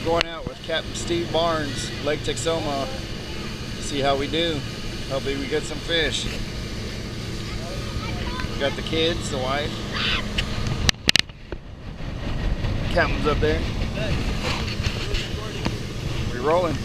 Going out with Captain Steve Barnes, Lake Texoma. See how we do. Hopefully we get some fish. We got the kids, the wife. Captain's up there. We're rolling.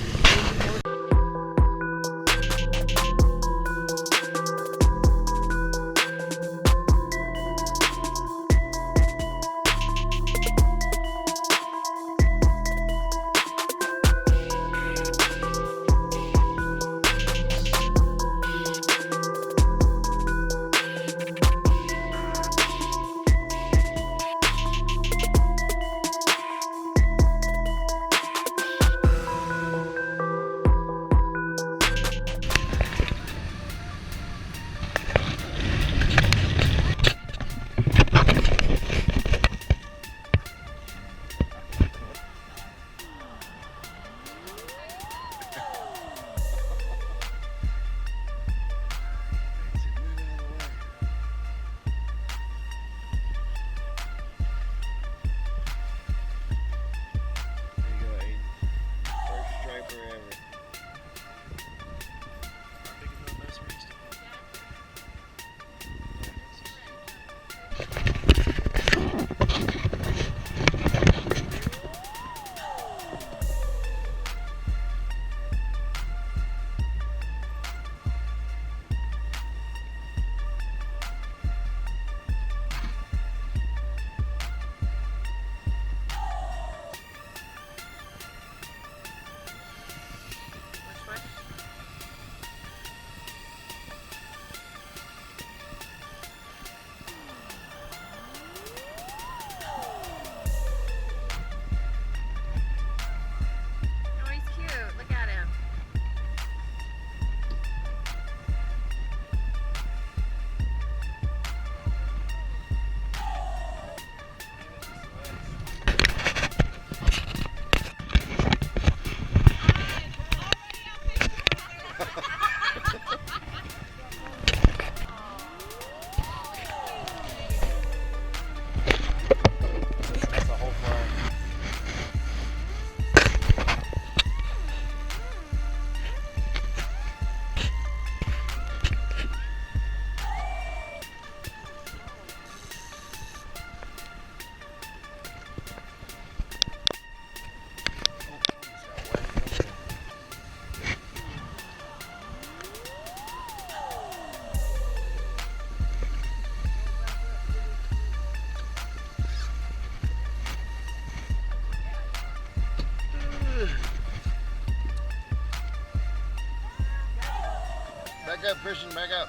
Back up, Christian, back up.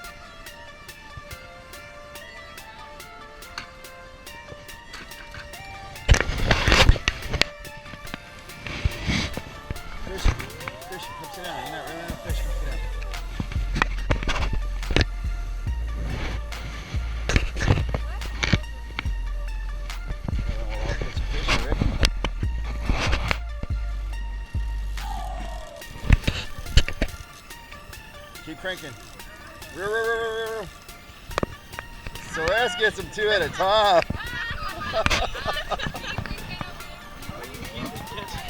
Christian, come sit down. You're not running out of fish. Come sit down. I'll put some fish in, Rick. Keep cranking. Reel. Celeste gets them two at a time.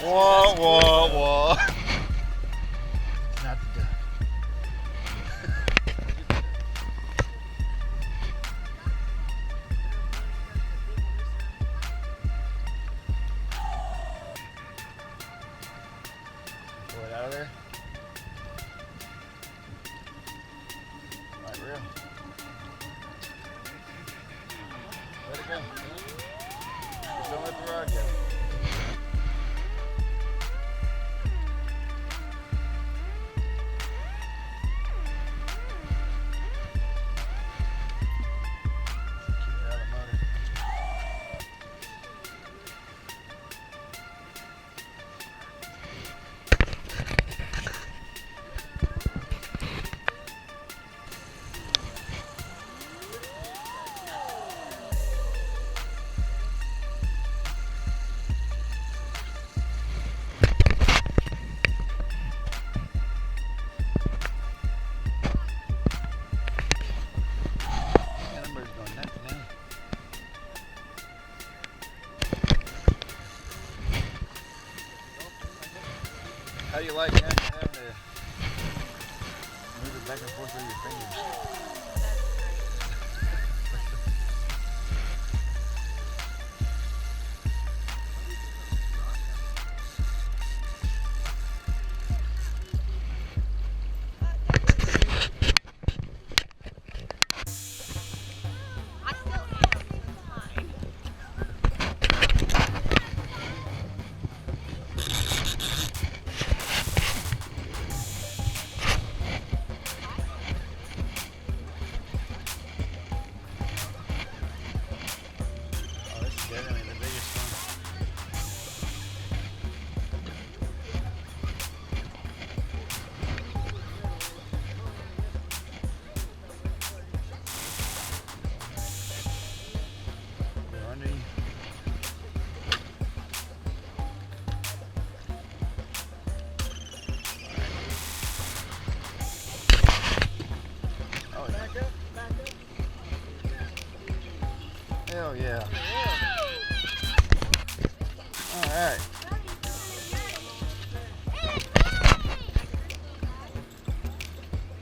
Whoa. Not the duck. Pull it out of there. Right, reel. Let it go. Just don't let the rod go. How do you like having to move it back and forth with your fingers? Definitely the biggest one. Go under you. Oh, yeah. Back up. Hell yeah. All right.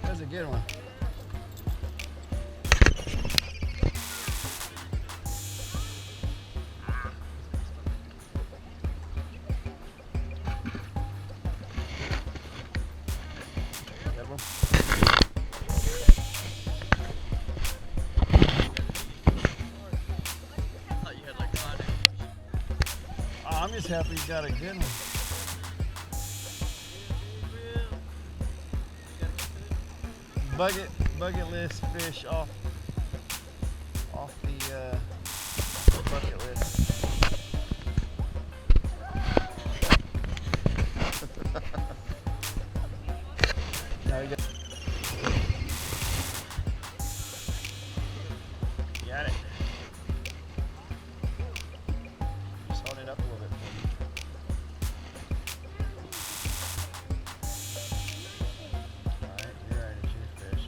That's a good one. I'm just happy you got a good one. Bucket list fish off the bucket list. Now you got it. Just hold it up a little bit. Alright, you're right, it's your fish.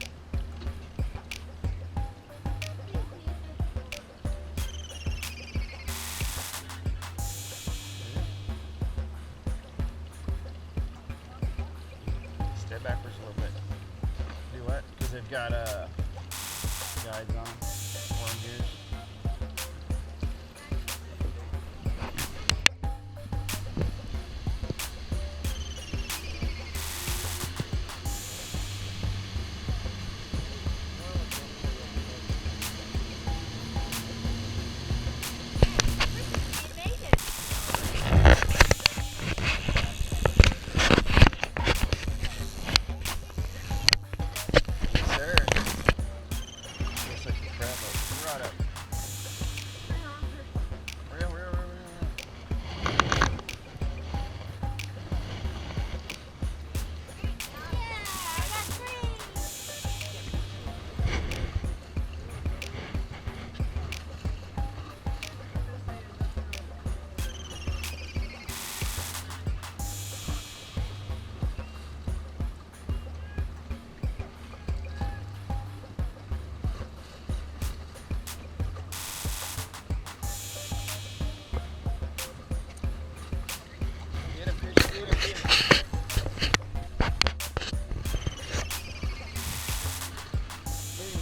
Step backwards a little bit. Do what? Because they've got guides on them. Worm gears.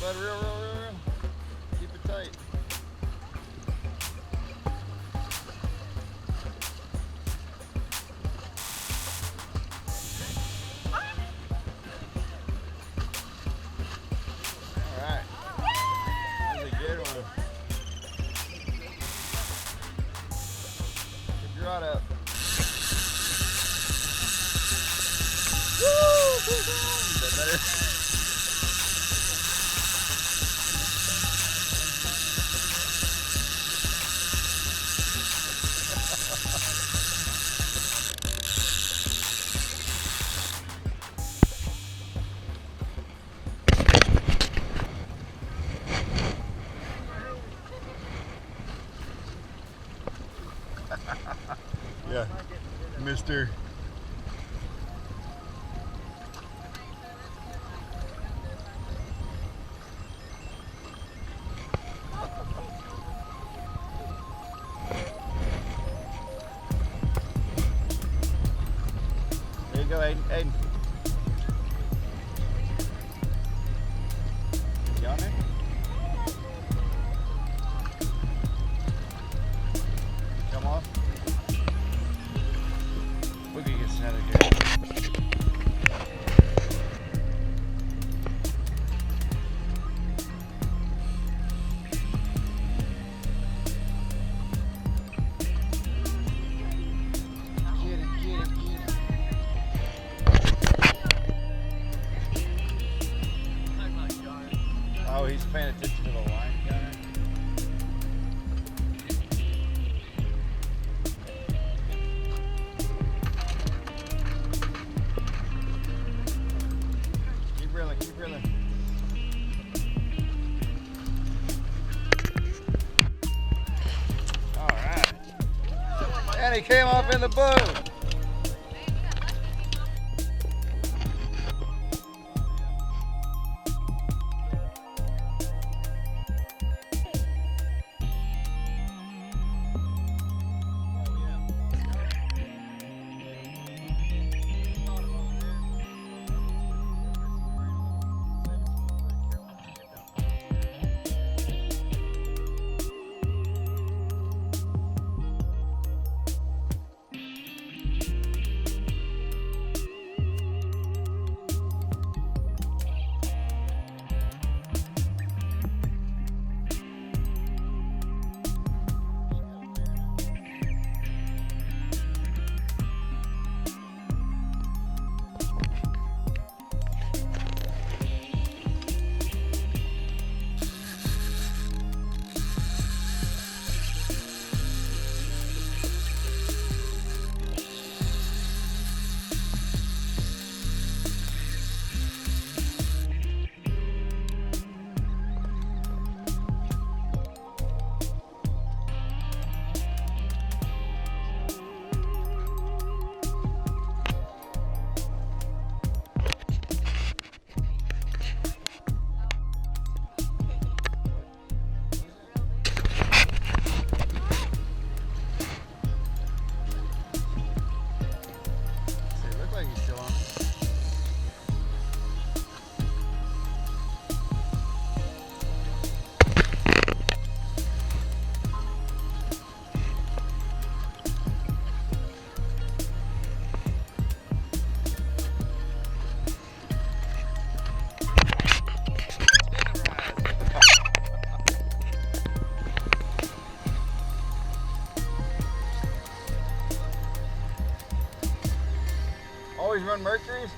Bud, real. Keep it tight. Alright. That's a good one. Keep your rod up. Woo! Is that better? Yeah, Mr. go, Aiden. Aiden. You on there? Come off. Boogie gets out of here. Oh, he's paying attention to the line gunner. Keep reeling, keep reeling. All right. And he came off in the boat. Always run Mercuries?